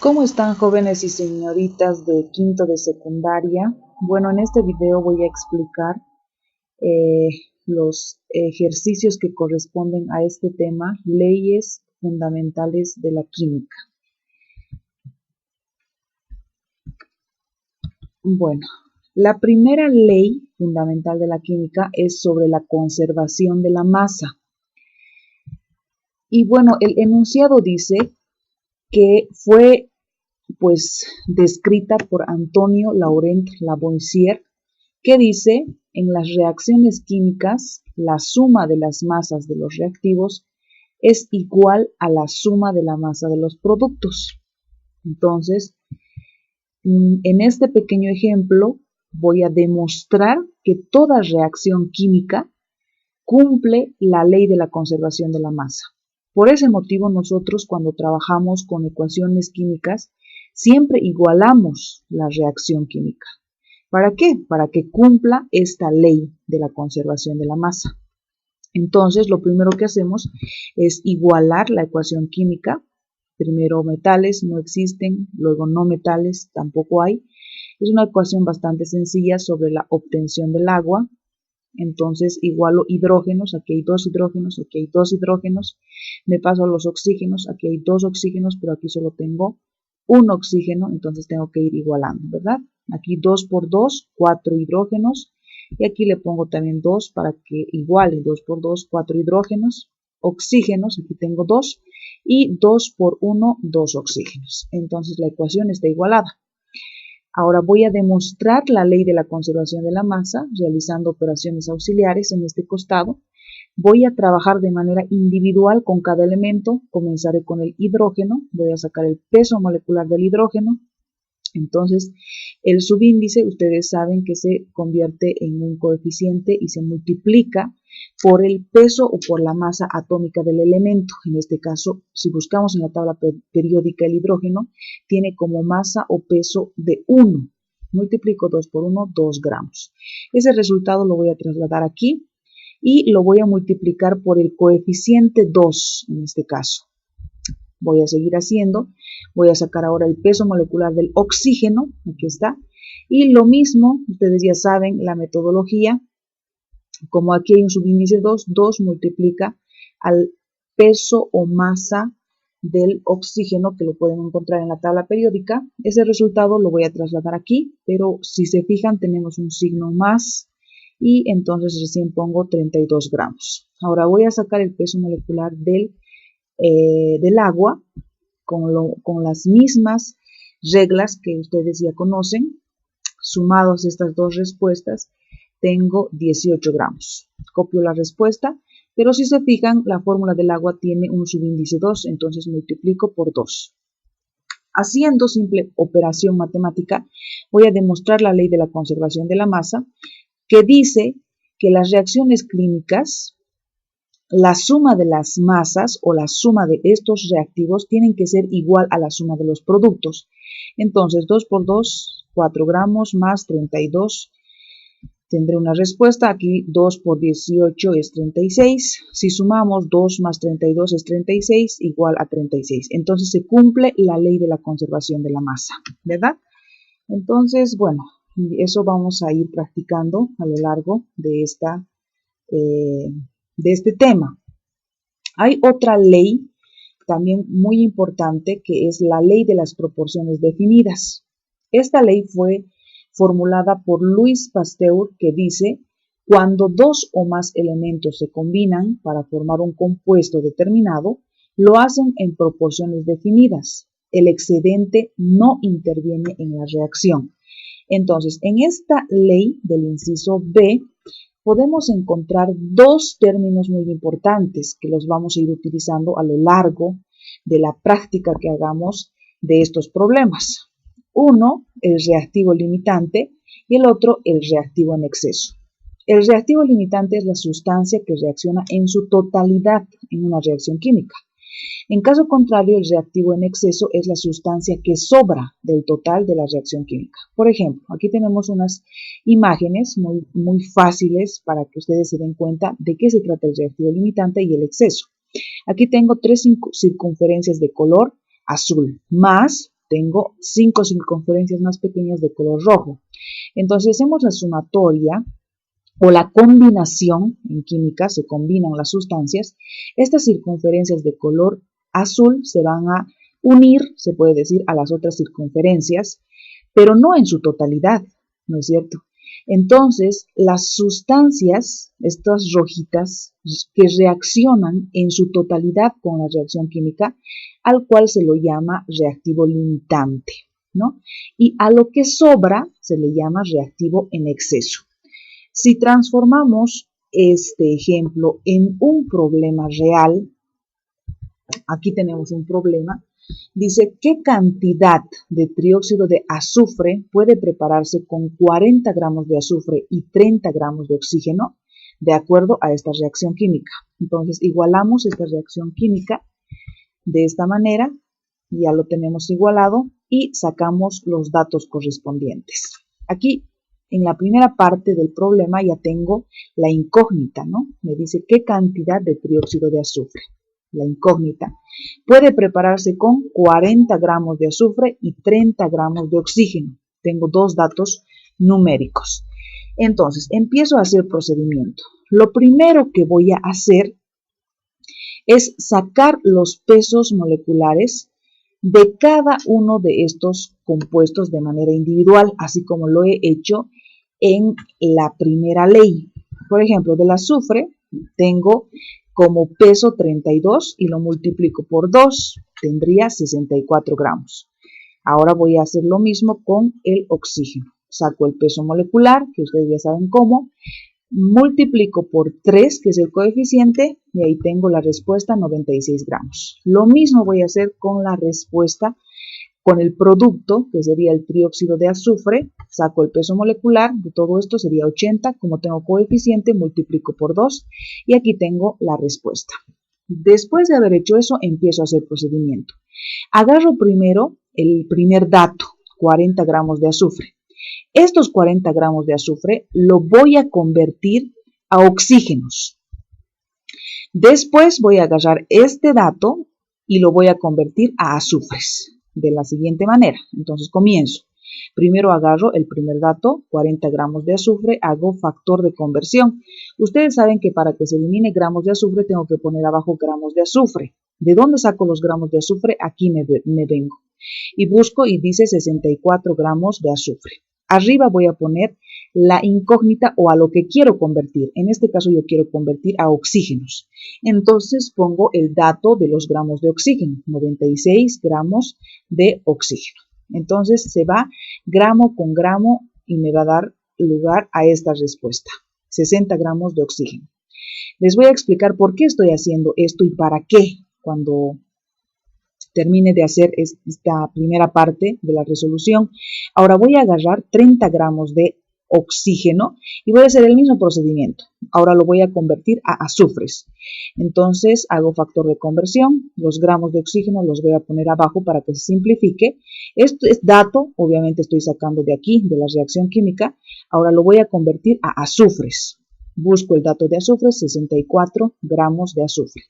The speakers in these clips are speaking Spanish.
¿Cómo están, jóvenes y señoritas de quinto de secundaria? Bueno, en este video voy a explicar los ejercicios que corresponden a este tema, leyes fundamentales de la química. Bueno, la primera ley fundamental de la química es sobre la conservación de la masa. Y bueno, el enunciado dice que fue descrita por Antonio Laurent Lavoisier, que dice: en las reacciones químicas, la suma de las masas de los reactivos es igual a la suma de la masa de los productos. Entonces, en este pequeño ejemplo voy a demostrar que toda reacción química cumple la ley de la conservación de la masa. Por ese motivo, nosotros cuando trabajamos con ecuaciones químicas, siempre igualamos la reacción química. ¿Para qué? Para que cumpla esta ley de la conservación de la masa. Entonces, lo primero que hacemos es igualar la ecuación química. Primero metales no existen, luego no metales tampoco hay. Es una ecuación bastante sencilla sobre la obtención del agua. Entonces igualo hidrógenos, aquí hay dos hidrógenos, aquí hay dos hidrógenos. Me paso a los oxígenos, aquí hay dos oxígenos, pero aquí solo tengo un oxígeno, entonces tengo que ir igualando, ¿verdad? Aquí 2 por 2, 4 hidrógenos, y aquí le pongo también 2 para que iguale 2 por 2, 4 hidrógenos, oxígenos, aquí tengo 2, y 2 por 1, 2 oxígenos. Entonces la ecuación está igualada. Ahora voy a demostrar la ley de la conservación de la masa realizando operaciones auxiliares en este costado. Voy a trabajar de manera individual con cada elemento. Comenzaré con el hidrógeno. Voy a sacar el peso molecular del hidrógeno. Entonces, el subíndice, ustedes saben que se convierte en un coeficiente y se multiplica por el peso o por la masa atómica del elemento. En este caso, si buscamos en la tabla periódica el hidrógeno, tiene como masa o peso de 1. Multiplico 2 por 1, 2 gramos. Ese resultado lo voy a trasladar aquí y lo voy a multiplicar por el coeficiente 2 en este caso. Voy a seguir haciendo, voy a sacar ahora el peso molecular del oxígeno, aquí está, y lo mismo, ustedes ya saben la metodología, como aquí hay un subíndice 2, 2 multiplica al peso o masa del oxígeno, que lo pueden encontrar en la tabla periódica. Ese resultado lo voy a trasladar aquí, pero si se fijan tenemos un signo más, y entonces recién pongo 32 gramos. Ahora voy a sacar el peso molecular del agua con las mismas reglas que ustedes ya conocen. Sumados estas dos respuestas, tengo 18 gramos. Copio la respuesta, pero si se fijan, la fórmula del agua tiene un subíndice 2, entonces multiplico por 2. Haciendo simple operación matemática, voy a demostrar la ley de la conservación de la masa, que dice que las reacciones clínicas, la suma de las masas o la suma de estos reactivos tienen que ser igual a la suma de los productos. Entonces 2 por 2, 4 gramos más 32. Tendré una respuesta. Aquí 2 por 18 es 36. Si sumamos 2 más 32 es 36, igual a 36. Entonces se cumple la ley de la conservación de la masa, ¿verdad? Entonces, bueno, eso vamos a ir practicando a lo largo de este tema. Hay otra ley también muy importante, que es la ley de las proporciones definidas. Esta ley fue formulada por Louis Pasteur, que dice: cuando dos o más elementos se combinan para formar un compuesto determinado, lo hacen en proporciones definidas. El excedente no interviene en la reacción. Entonces, en esta ley del inciso B, podemos encontrar dos términos muy importantes que los vamos a ir utilizando a lo largo de la práctica que hagamos de estos problemas. Uno, el reactivo limitante, y el otro, el reactivo en exceso. El reactivo limitante es la sustancia que reacciona en su totalidad en una reacción química. En caso contrario, el reactivo en exceso es la sustancia que sobra del total de la reacción química. Por ejemplo, aquí tenemos unas imágenes muy fáciles para que ustedes se den cuenta de qué se trata el reactivo limitante y el exceso. Aquí tengo 3 circunferencias de color azul, más tengo 5 circunferencias más pequeñas de color rojo. Entonces hacemos la sumatoria o la combinación, en química se combinan las sustancias. Estas circunferencias de color azul se van a unir, se puede decir, a las otras circunferencias, pero no en su totalidad, ¿no es cierto? Entonces, las sustancias, estas rojitas, que reaccionan en su totalidad con la reacción química, al cual se lo llama reactivo limitante, ¿no? Y a lo que sobra se le llama reactivo en exceso. Si transformamos este ejemplo en un problema real, aquí tenemos un problema. Dice, ¿qué cantidad de trióxido de azufre puede prepararse con 40 gramos de azufre y 30 gramos de oxígeno de acuerdo a esta reacción química? Entonces, igualamos esta reacción química de esta manera, ya lo tenemos igualado y sacamos los datos correspondientes. Aquí, en la primera parte del problema, ya tengo la incógnita, ¿no? Me dice, ¿qué cantidad de trióxido de azufre? La incógnita, puede prepararse con 40 gramos de azufre y 30 gramos de oxígeno. Tengo dos datos numéricos. Entonces, empiezo a hacer procedimiento. Lo primero que voy a hacer es sacar los pesos moleculares de cada uno de estos compuestos de manera individual, así como lo he hecho en la primera ley. Por ejemplo, del azufre tengo como peso 32 y lo multiplico por 2, tendría 64 gramos. Ahora voy a hacer lo mismo con el oxígeno. Saco el peso molecular, que ustedes ya saben cómo, multiplico por 3, que es el coeficiente, y ahí tengo la respuesta, 96 gramos. Lo mismo voy a hacer con la respuesta, con el producto, que sería el trióxido de azufre. Saco el peso molecular de todo esto, sería 80, como tengo coeficiente, multiplico por 2, y aquí tengo la respuesta. Después de haber hecho eso, empiezo a hacer procedimiento. Agarro primero el primer dato, 40 gramos de azufre. Estos 40 gramos de azufre lo voy a convertir a oxígenos. Después voy a agarrar este dato y lo voy a convertir a azufres de la siguiente manera. Entonces comienzo. Primero agarro el primer dato, 40 gramos de azufre, hago factor de conversión. Ustedes saben que para que se elimine gramos de azufre tengo que poner abajo gramos de azufre. ¿De dónde saco los gramos de azufre? Aquí me vengo. Y busco y dice 64 gramos de azufre. Arriba voy a poner la incógnita o a lo que quiero convertir. En este caso yo quiero convertir a oxígenos. Entonces pongo el dato de los gramos de oxígeno, 96 gramos de oxígeno. Entonces se va gramo con gramo y me va a dar lugar a esta respuesta, 60 gramos de oxígeno. Les voy a explicar por qué estoy haciendo esto y para qué cuando termine de hacer esta primera parte de la resolución. Ahora voy a agarrar 30 gramos de oxígeno y voy a hacer el mismo procedimiento. Ahora lo voy a convertir a azufres. Entonces hago factor de conversión, los gramos de oxígeno los voy a poner abajo para que se simplifique. Esto es dato, obviamente estoy sacando de aquí, de la reacción química. Ahora lo voy a convertir a azufres. Busco el dato de azufre, 64 gramos de azufre.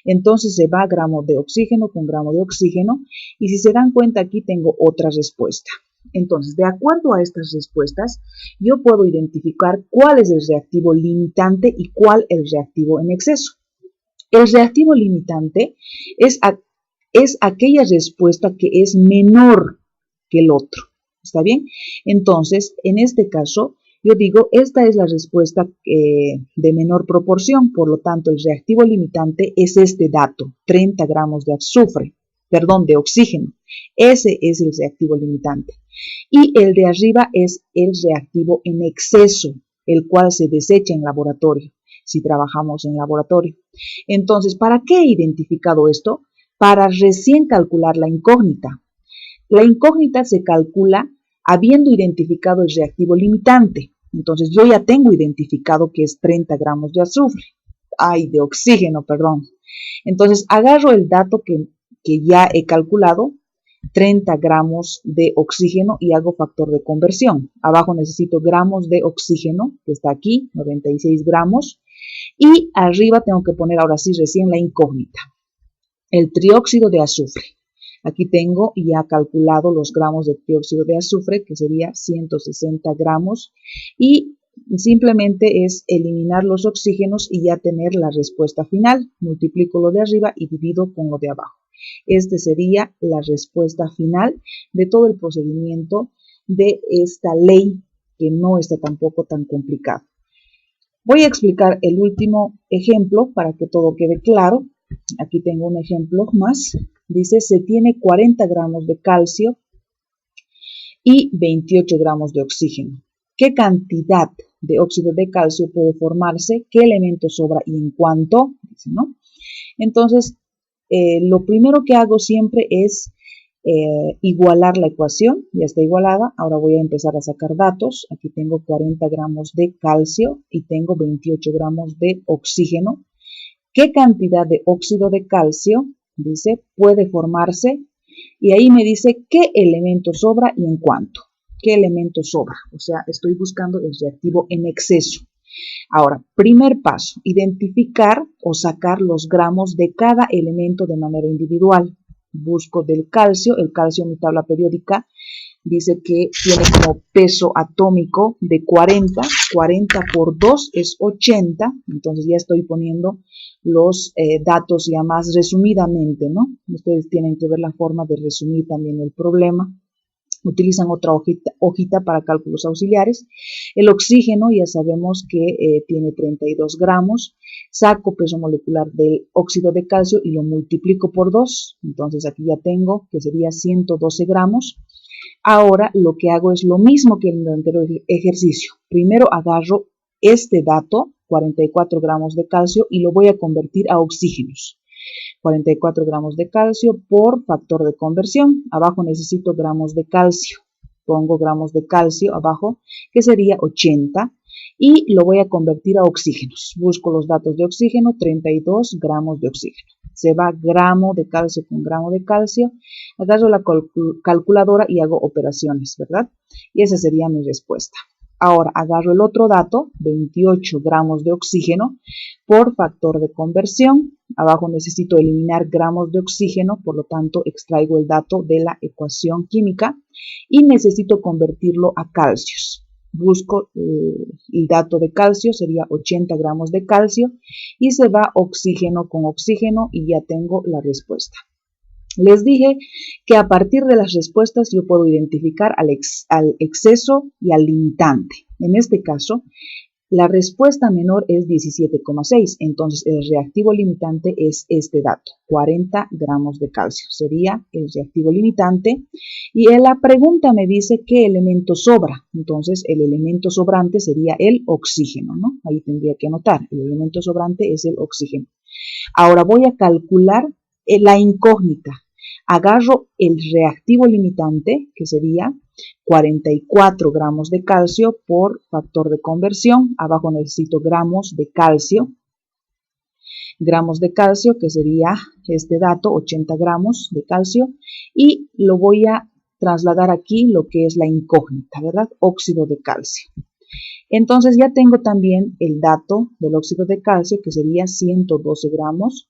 Entonces se va gramo de oxígeno con gramo de oxígeno y si se dan cuenta aquí tengo otra respuesta. Entonces, de acuerdo a estas respuestas, yo puedo identificar cuál es el reactivo limitante y cuál el reactivo en exceso. El reactivo limitante es aquella respuesta que es menor que el otro. ¿Está bien? Entonces, en este caso, yo digo, esta es la respuesta de menor proporción, por lo tanto, el reactivo limitante es este dato, 30 gramos de de oxígeno. Ese es el reactivo limitante. Y el de arriba es el reactivo en exceso, el cual se desecha en laboratorio, si trabajamos en laboratorio. Entonces, ¿para qué he identificado esto? Para recién calcular la incógnita. La incógnita se calcula habiendo identificado el reactivo limitante. Entonces, yo ya tengo identificado que es 30 gramos de de oxígeno, perdón. Entonces, agarro el dato que ya he calculado, 30 gramos de oxígeno y hago factor de conversión. Abajo necesito gramos de oxígeno, que está aquí, 96 gramos. Y arriba tengo que poner ahora sí recién la incógnita, el trióxido de azufre. Aquí tengo ya calculado los gramos de dióxido de azufre, que sería 160 gramos, y simplemente es eliminar los oxígenos y ya tener la respuesta final. Multiplico lo de arriba y divido con lo de abajo. Este sería la respuesta final de todo el procedimiento de esta ley, que no está tampoco tan complicado. Voy a explicar el último ejemplo para que todo quede claro. Aquí tengo un ejemplo más. Dice, se tiene 40 gramos de calcio y 28 gramos de oxígeno. ¿Qué cantidad de óxido de calcio puede formarse? ¿Qué elemento sobra y en cuánto? Dice, ¿no? Entonces, lo primero que hago siempre es igualar la ecuación. Ya está igualada. Ahora voy a empezar a sacar datos. Aquí tengo 40 gramos de calcio y tengo 28 gramos de oxígeno. ¿Qué cantidad de óxido de calcio, dice, puede formarse? Y ahí me dice qué elemento sobra y en cuánto. ¿Qué elemento sobra? O sea, estoy buscando el reactivo en exceso. Ahora, primer paso, identificar o sacar los gramos de cada elemento de manera individual. Busco del calcio, el calcio en mi tabla periódica dice que tiene como peso atómico de 40, 40 por 2 es 80, entonces ya estoy poniendo los datos ya más resumidamente, ¿no? Ustedes tienen que ver la forma de resumir también el problema. Utilizan otra hojita para cálculos auxiliares. El oxígeno ya sabemos que tiene 32 gramos. Saco peso molecular del óxido de calcio y lo multiplico por 2. Entonces aquí ya tengo que sería 112 gramos. Ahora lo que hago es lo mismo que en el anterior ejercicio. Primero agarro este dato, 44 gramos de calcio, y lo voy a convertir a oxígenos. 44 gramos de calcio por factor de conversión. Abajo necesito gramos de calcio. Pongo gramos de calcio abajo, que sería 80, y lo voy a convertir a oxígenos. Busco los datos de oxígeno, 32 gramos de oxígeno. Se va gramo de calcio con gramo de calcio. Agarro la calculadora y hago operaciones, ¿verdad? Y esa sería mi respuesta. Ahora agarro el otro dato, 28 gramos de oxígeno por factor de conversión. Abajo necesito eliminar gramos de oxígeno, por lo tanto extraigo el dato de la ecuación química y necesito convertirlo a calcios. Busco el dato de calcio, sería 80 gramos de calcio, y se va oxígeno con oxígeno y ya tengo la respuesta. Les dije que a partir de las respuestas yo puedo identificar al exceso y al limitante. En este caso, la respuesta menor es 17,6, entonces el reactivo limitante es este dato, 40 gramos de calcio, sería el reactivo limitante. Y en la pregunta me dice qué elemento sobra, entonces el elemento sobrante sería el oxígeno, ¿no? Ahí tendría que anotar, el elemento sobrante es el oxígeno. Ahora voy a calcular la incógnita. Agarro el reactivo limitante, que sería 44 gramos de calcio por factor de conversión. Abajo necesito gramos de calcio. Gramos de calcio, que sería este dato, 80 gramos de calcio. Y lo voy a trasladar aquí lo que es la incógnita, ¿verdad? Óxido de calcio. Entonces ya tengo también el dato del óxido de calcio, que sería 112 gramos.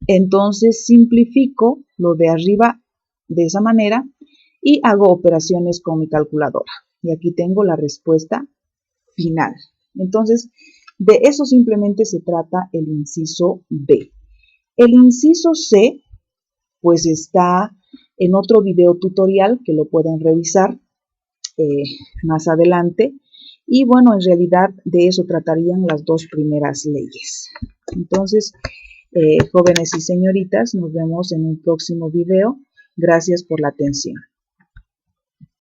Entonces simplifico lo de arriba de esa manera y hago operaciones con mi calculadora. Y aquí tengo la respuesta final. Entonces, de eso simplemente se trata el inciso B. El inciso C, pues está en otro video tutorial que lo pueden revisar más adelante. Y bueno, en realidad de eso tratarían las dos primeras leyes. Entonces, jóvenes y señoritas, nos vemos en un próximo video. Gracias por la atención.